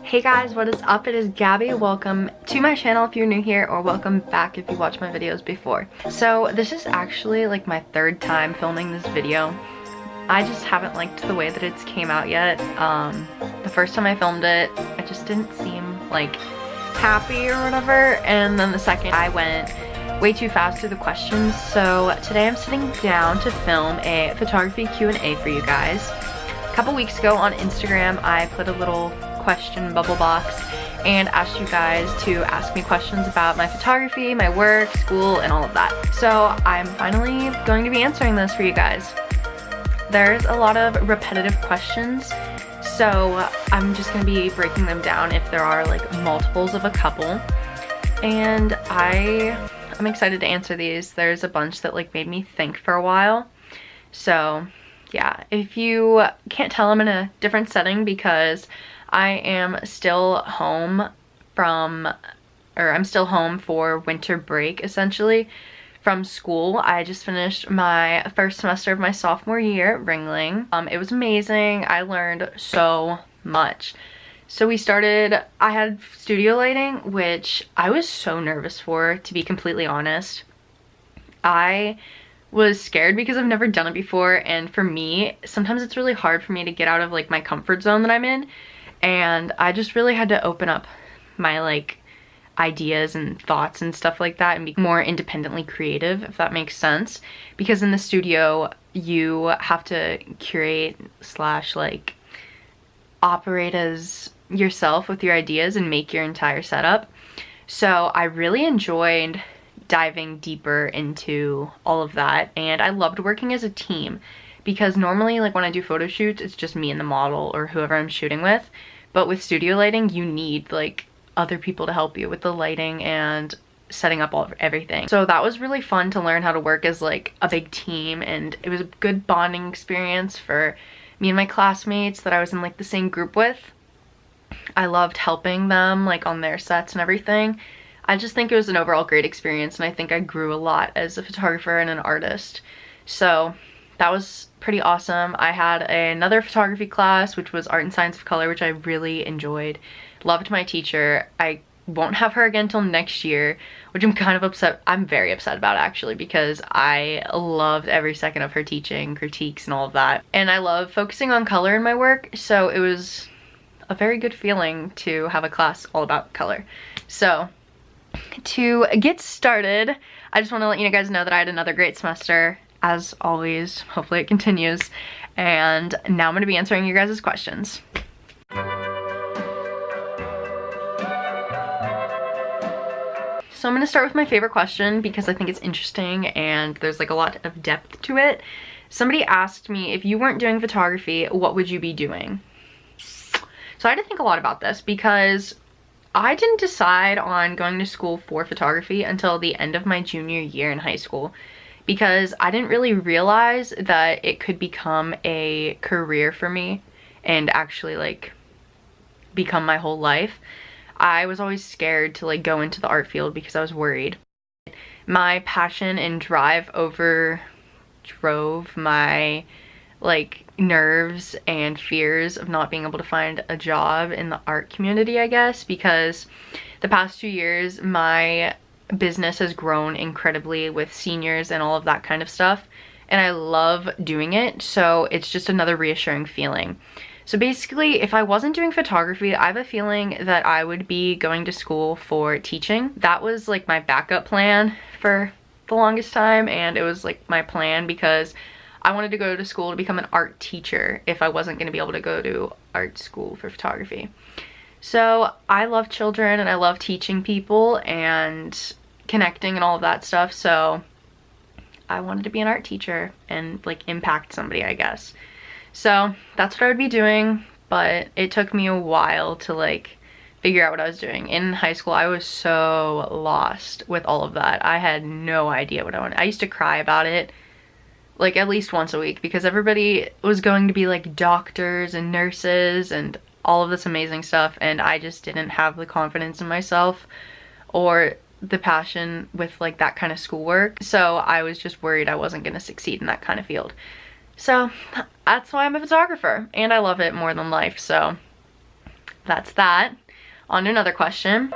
Hey guys, what is up? It is Gabby. Welcome to my channel if you're new here, or welcome back if you watched my videos before. So this is actually like my third time filming this video. I just haven't liked the way that it's came out yet. The first time I filmed it, I just didn't seem like happy or whatever, and then the second I went way too fast through the questions. So today I'm sitting down to film a photography Q&A for you guys. A couple weeks ago on Instagram, I put a little question bubble box and asked you guys to ask me questions about my photography, my work, school, and all of that. So I'm finally going to be answering this for you guys. There's a lot of repetitive questions, so I'm just going to be breaking them down if there are like multiples of a couple. And I'm excited to answer these. There's a bunch that like made me think for a while. So yeah, if you can't tell, I'm in a different setting because I am still home I'm still home for winter break essentially from school. I just finished my first semester of my sophomore year at Ringling. It was amazing. I learned so much. So I had studio lighting, which I was so nervous for, to be completely honest. I was scared because I've never done it before, and for me, sometimes it's really hard for me to get out of like my comfort zone that I'm in. And I just really had to open up my like ideas and thoughts and stuff like that and be more independently creative, if that makes sense. Because in the studio, you have to curate slash like operate as yourself with your ideas and make your entire setup. So I really enjoyed diving deeper into all of that, and I loved working as a team. Because normally, like when I do photo shoots, it's just me and the model or whoever I'm shooting with. But with studio lighting, you need like other people to help you with the lighting and setting up everything. So that was really fun to learn how to work as like a big team, and it was a good bonding experience for me and my classmates that I was in like the same group with. I loved helping them like on their sets and everything. I just think it was an overall great experience, and I think I grew a lot as a photographer and an artist. So that was pretty awesome. I had another photography class, which was art and science of color, which I really enjoyed. Loved my teacher. I won't have her again till next year, which I'm kind of upset. I'm very upset about actually, because I loved every second of her teaching, critiques and all of that. And I love focusing on color in my work, so it was a very good feeling to have a class all about color. So to get started, I just want to let you guys know that I had another great semester. As always, hopefully it continues. And now I'm going to be answering your guys' questions. So I'm going to start with my favorite question because I think it's interesting and there's like a lot of depth to it. Somebody asked me, if you weren't doing photography, what would you be doing? So I had to think a lot about this because I didn't decide on going to school for photography until the end of my junior year in high school, because I didn't really realize that it could become a career for me and actually like become my whole life. I was always scared to like go into the art field because I was worried. My passion and drive overdrove my like nerves and fears of not being able to find a job in the art community, I guess, because the past 2 years my business has grown incredibly with seniors and all of that kind of stuff, and I love doing it, so it's just another reassuring feeling. So basically, if I wasn't doing photography, I have a feeling that I would be going to school for teaching. That was like my backup plan for the longest time, and it was like my plan because I wanted to go to school to become an art teacher if I wasn't going to be able to go to art school for photography. So I love children and I love teaching people and connecting and all of that stuff, so I wanted to be an art teacher and like impact somebody, I guess. So that's what I would be doing, but it took me a while to like figure out what I was doing. In high school, I was so lost with all of that. I had no idea what I wanted. I used to cry about it like at least once a week because everybody was going to be like doctors and nurses and all of this amazing stuff, and I just didn't have the confidence in myself or the passion with like that kind of schoolwork. So I was just worried I wasn't going to succeed in that kind of field. So that's why I'm a photographer, and I love it more than life. So that's that. On to another question.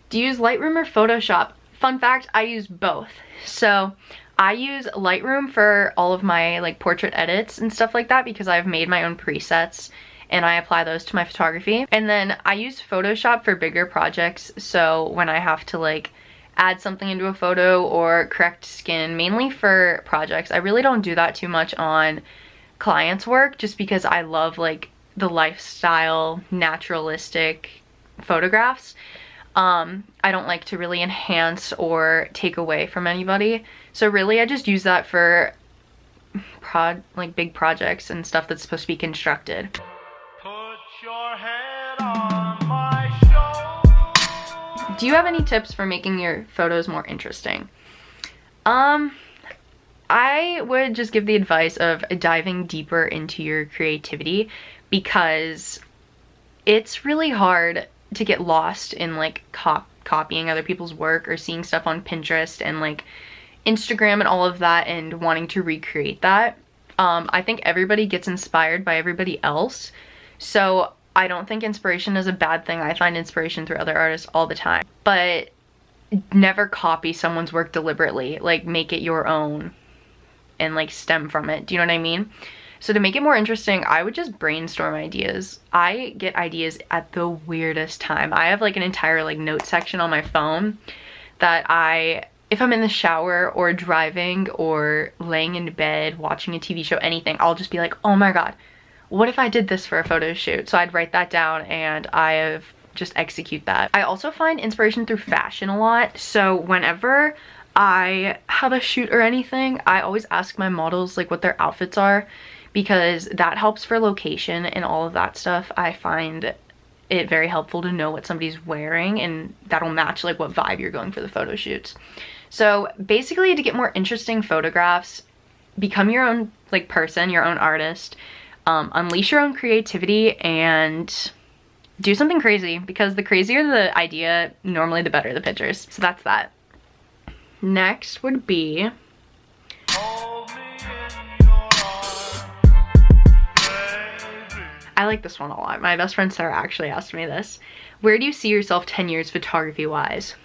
Do you use Lightroom or Photoshop? Fun fact, I use both. So I use Lightroom for all of my like portrait edits and stuff like that because I've made my own presets and I apply those to my photography. And then I use Photoshop for bigger projects. So when I have to like add something into a photo or correct skin, mainly for projects. I really don't do that too much on clients' work just because I love like the lifestyle, naturalistic photographs. I don't like to really enhance or take away from anybody. So really I just use that for like big projects and stuff that's supposed to be constructed. Put your head on my shoulder. Do you have any tips for making your photos more interesting? I would just give the advice of diving deeper into your creativity because it's really hard to get lost in like copying other people's work or seeing stuff on Pinterest and like Instagram and all of that and wanting to recreate that. I think everybody gets inspired by everybody else. So I don't think inspiration is a bad thing. I find inspiration through other artists all the time. But never copy someone's work deliberately. Like make it your own and like stem from it. Do you know what I mean? So to make it more interesting, I would just brainstorm ideas. I get ideas at the weirdest time. I have like an entire like note section on my phone that if I'm in the shower or driving or laying in bed watching a TV show, anything, I'll just be like, oh my god, what if I did this for a photo shoot? So I'd write that down and just execute that. I also find inspiration through fashion a lot. So whenever I have a shoot or anything, I always ask my models like what their outfits are because that helps for location and all of that stuff. I find it very helpful to know what somebody's wearing and that'll match like what vibe you're going for the photo shoots. So basically to get more interesting photographs, become your own like person, your own artist, unleash your own creativity and do something crazy because the crazier the idea, normally the better the pictures. So that's that. Next would be I like this one a lot. My best friend Sarah actually asked me this. Where do you see yourself 10 years photography wise?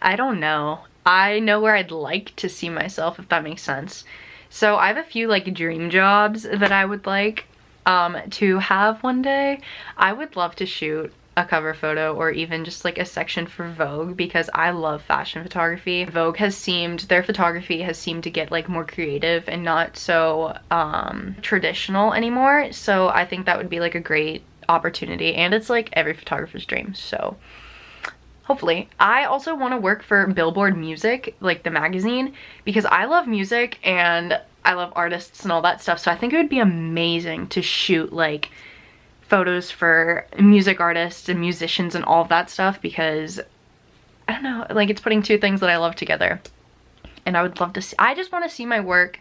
I don't know. I know where I'd like to see myself, if that makes sense. So I have a few like dream jobs that I would like to have one day. I would love to shoot a cover photo or even just like a section for Vogue because I love fashion photography. Vogue their photography has seemed to get like more creative and not so traditional anymore. So I think that would be like a great opportunity and it's like every photographer's dream. So hopefully. I also want to work for Billboard Music, like the magazine, because I love music and I love artists and all that stuff. So I think it would be amazing to shoot like photos for music artists and musicians and all of that stuff because I don't know, like it's putting two things that I love together. And I would love to see, I just want to see my work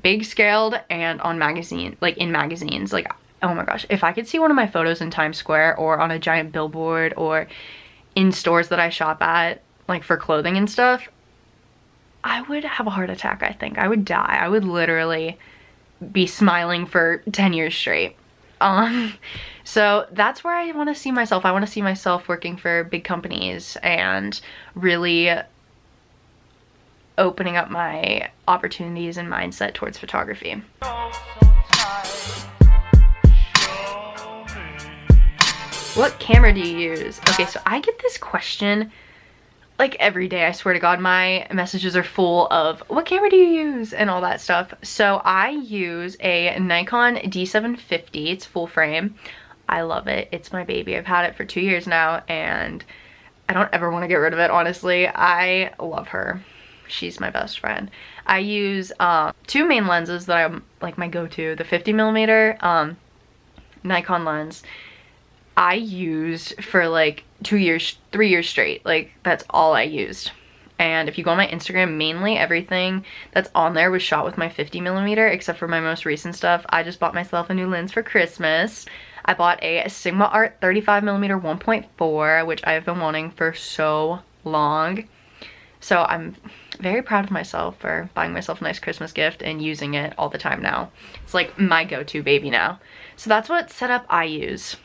big scaled and on in magazines. Like, oh my gosh, if I could see one of my photos in Times Square or on a giant billboard or in stores that I shop at, like for clothing and stuff, I would have a heart attack, I think. I would die. I would literally be smiling for 10 years straight. So that's where I want to see myself. I want to see myself working for big companies and really opening up my opportunities and mindset towards photography. What camera do you use? Okay, so I get this question like every day. I swear to God, my messages are full of what camera do you use and all that stuff. So I use a Nikon D750. It's full frame. I love it. It's my baby. I've had it for 2 years now and I don't ever want to get rid of it, honestly. I love her. She's my best friend. I use two main lenses that I'm like my go-to. The 50mm Nikon lens I used for like 3 years straight. Like that's all I used. And if you go on my Instagram, mainly everything that's on there was shot with my 50mm except for my most recent stuff. I just bought myself a new lens for Christmas. I bought a Sigma Art 35mm 1.4, which I have been wanting for so long. So I'm very proud of myself for buying myself a nice Christmas gift and using it all the time now. It's like my go-to baby now. So that's what setup I use.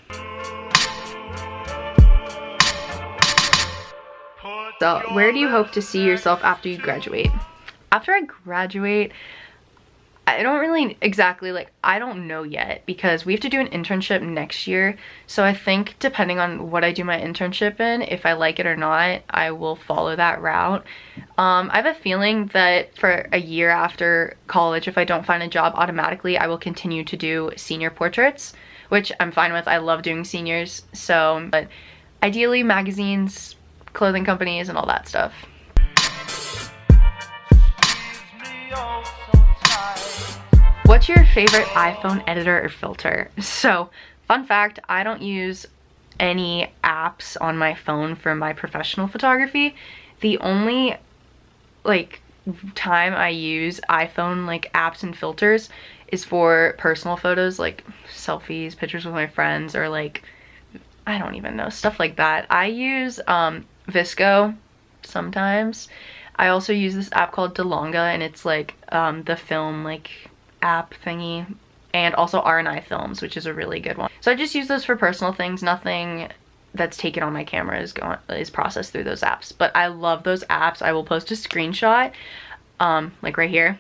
So where do you hope to see yourself after you graduate? After I graduate, I don't really exactly, like, I don't know yet because we have to do an internship next year. So I think depending on what I do my internship in, if I like it or not, I will follow that route. I have a feeling that for a year after college, if I don't find a job, automatically I will continue to do senior portraits, which I'm fine with. I love doing seniors. So, but ideally magazines, clothing companies, and all that stuff. What's your favorite iPhone editor or filter? So, fun fact, I don't use any apps on my phone for my professional photography. The only like time I use iPhone like apps and filters is for personal photos, like selfies, pictures with my friends, or like, I don't even know, stuff like that. I use Visco sometimes. I also use this app called DeLonga, and it's like the film like app thingy, and also R&I Films, which is a really good one. So I just use those for personal things. Nothing that's taken on my camera is processed through those apps, but I love those apps. I will post a screenshot like right here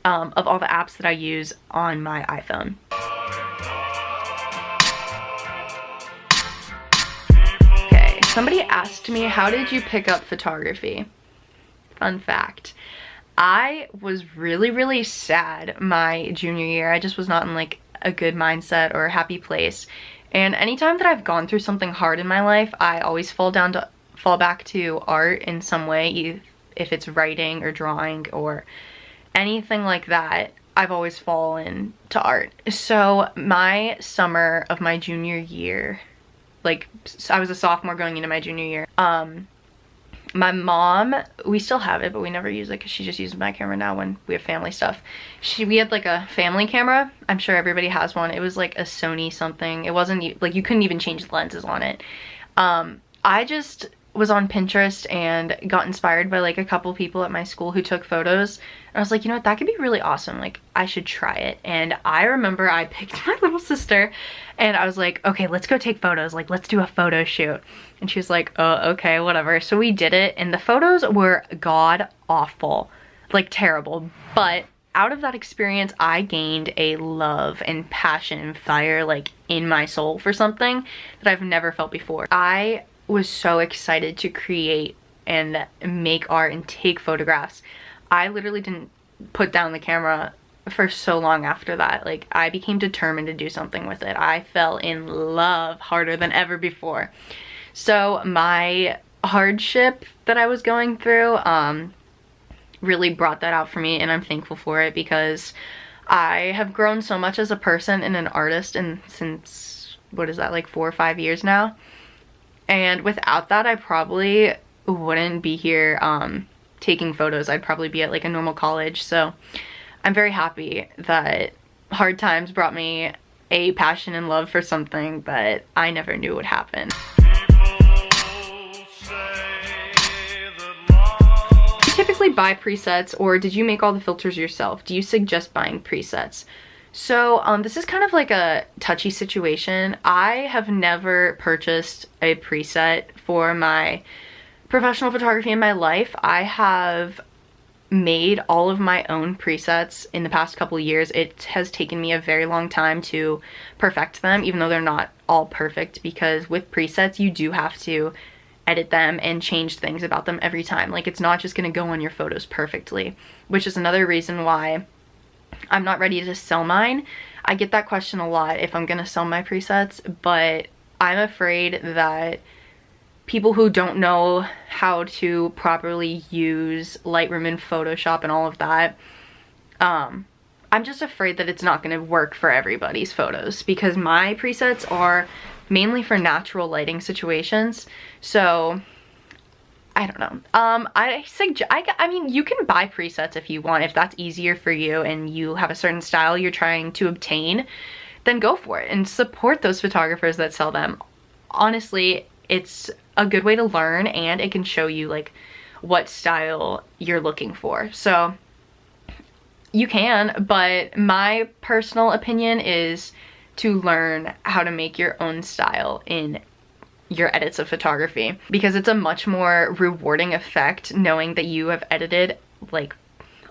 of all the apps that I use on my iPhone. Okay, somebody asked me, how did you pick up photography? Fun fact, I was really sad my junior year. I just was not in like a good mindset or a happy place. And anytime that I've gone through something hard in my life, I always fall back to art in some way, if it's writing or drawing or anything like that. I've always fallen to art. So my summer of my junior year, like I was a sophomore going into my junior year, my mom, we still have it, but we never use it because she just uses my camera now when we have family stuff. We had like a family camera. I'm sure everybody has one. It was like a Sony something. It wasn't like, you couldn't even change the lenses on it. I just was on Pinterest and got inspired by like a couple people at my school who took photos. And I was like, you know what, that could be really awesome. Like, I should try it. And I remember I picked my little sister and I was like, okay, let's go take photos. Like, let's do a photo shoot. And she was like, oh, okay, whatever. So we did it, and the photos were god awful, like terrible. But out of that experience, I gained a love and passion and fire like in my soul for something that I've never felt before. I was so excited to create and make art and take photographs. I literally didn't put down the camera for so long after that. Like, I became determined to do something with it. I fell in love harder than ever before. So my hardship that I was going through really brought that out for me, and I'm thankful for it because I have grown so much as a person and an artist, and since, what is that, like 4 or 5 years now? And without that, I probably wouldn't be here taking photos. I'd probably be at like a normal college. So I'm very happy that hard times brought me a passion and love for something that I never knew would happen. Typically buy presets, or did you make all the filters yourself? Do you suggest buying presets? So this is kind of like a touchy situation. I have never purchased a preset for my professional photography in my life. I have made all of my own presets in the past couple of years. It has taken me a very long time to perfect them, even though they're not all perfect, because with presets you do have to edit them and change things about them every time. Like, it's not just gonna go on your photos perfectly, which is another reason why I'm not ready to sell mine. I get that question a lot if I'm gonna sell my presets, but I'm afraid that people who don't know how to properly use Lightroom and Photoshop and all of that, I'm just afraid that it's not gonna work for everybody's photos, because my presets are mainly for natural lighting situations. So I don't know. I mean, you can buy presets if you want, if that's easier for you and you have a certain style you're trying to obtain, then go for it and support those photographers that sell them. Honestly, it's a good way to learn, and it can show you like what style you're looking for. So you can, but my personal opinion is to learn how to make your own style in your edits of photography, because it's a much more rewarding effect knowing that you have edited like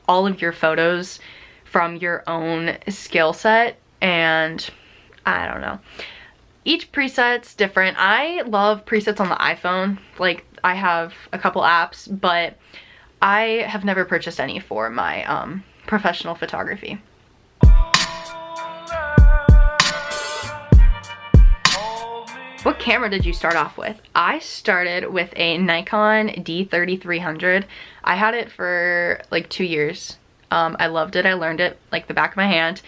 all of your photos from your own skill set. And I don't know, each preset's different. I love presets on the iPhone. Like, I have a couple apps, but I have never purchased any for my professional photography. What camera did you start off with? I started with a Nikon D3300. I had it for like 2 years. I loved it. I learned it like the back of my hand,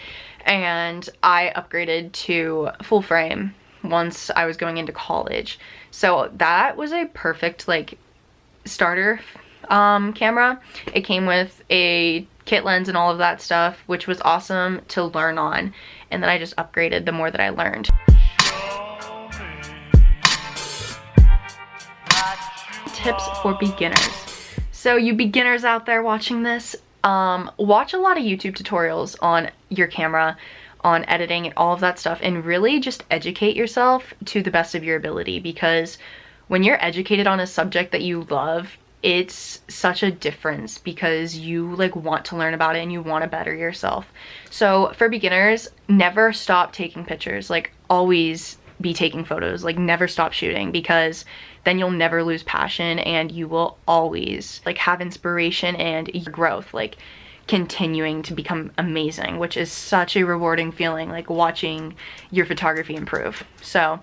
and I upgraded to full frame once I was going into college. So that was a perfect like starter camera. It came with a kit lens and all of that stuff, which was awesome to learn on, and then I just upgraded the more that I learned. Tips for beginners. So you beginners out there watching this, watch a lot of YouTube tutorials on your camera, on editing and all of that stuff, and really just educate yourself to the best of your ability, because when you're educated on a subject that you love, it's such a difference because you like want to learn about it and you want to better yourself. So for beginners, never stop taking pictures. Like, always be taking photos. Like, never stop shooting, because then you'll never lose passion and you will always like have inspiration and growth, like continuing to become amazing, which is such a rewarding feeling, like watching your photography improve. So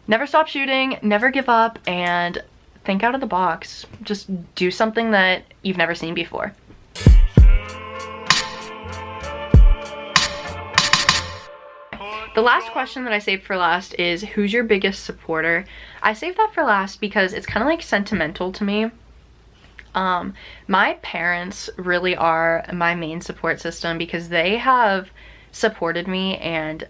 never stop shooting, never give up, and think out of the box. Just do something that you've never seen before. The last question that I saved for last is, who's your biggest supporter? I saved that for last because it's kind of like sentimental to me. My parents really are my main support system, because they have supported me and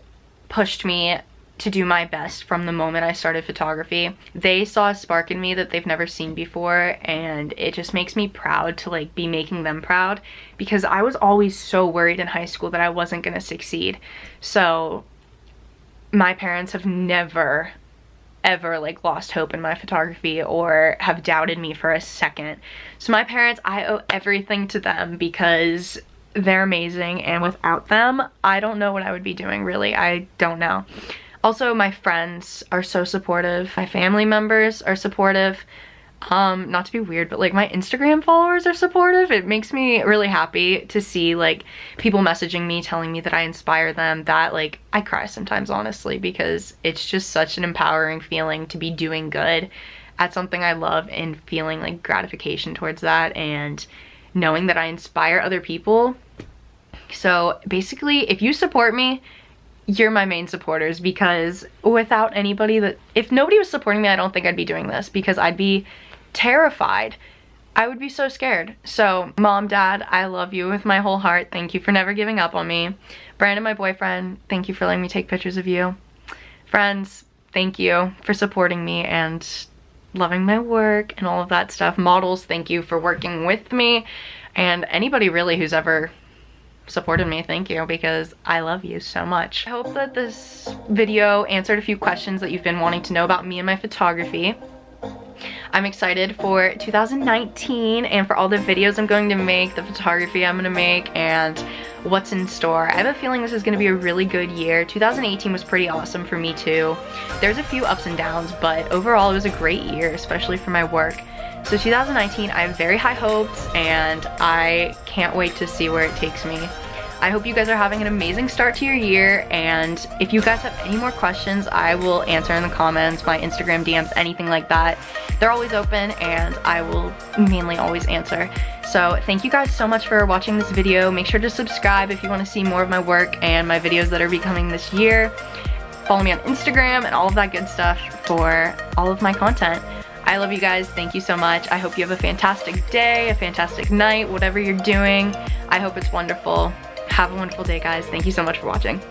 pushed me to do my best from the moment I started photography. They saw a spark in me that they've never seen before, and it just makes me proud to like be making them proud, because I was always so worried in high school that I wasn't gonna succeed. So my parents have never ever like lost hope in my photography or have doubted me for a second. So my parents, I owe everything to them, because they're amazing, and without them, I don't know what I would be doing, really. I don't know. Also, my friends are so supportive. My family members are supportive. Not to be weird, but like my Instagram followers are supportive. It makes me really happy to see like people messaging me, telling me that I inspire them. That like, I cry sometimes, honestly, because it's just such an empowering feeling to be doing good at something I love and feeling like gratification towards that, and knowing that I inspire other people. So basically, if you support me, you're my main supporters, because without anybody if nobody was supporting me, I don't think I'd be doing this, because I'd be terrified. I would be so scared. So Mom, Dad, I love you with my whole heart. Thank you for never giving up on me. Brandon, my boyfriend, thank you for letting me take pictures of you. Friends, thank you for supporting me and loving my work and all of that stuff. Models, thank you for working with me. And anybody really who's ever supported me, thank you, because I love you so much. I hope that this video answered a few questions that you've been wanting to know about me and my photography. I'm excited for 2019 and for all the videos I'm going to make, the photography I'm going to make, and what's in store. I have a feeling this is going to be a really good year. 2018 was pretty awesome for me too. There's a few ups and downs, but overall it was a great year, especially for my work. So 2019, I have very high hopes, and I can't wait to see where it takes me. I hope you guys are having an amazing start to your year, and if you guys have any more questions, I will answer in the comments, my Instagram DMs, anything like that. They're always open, and I will mainly always answer. So thank you guys so much for watching this video. Make sure to subscribe if you want to see more of my work and my videos that are becoming this year. Follow me on Instagram and all of that good stuff for all of my content. I love you guys. Thank you so much. I hope you have a fantastic day, a fantastic night, whatever you're doing. I hope it's wonderful. Have a wonderful day, guys. Thank you so much for watching.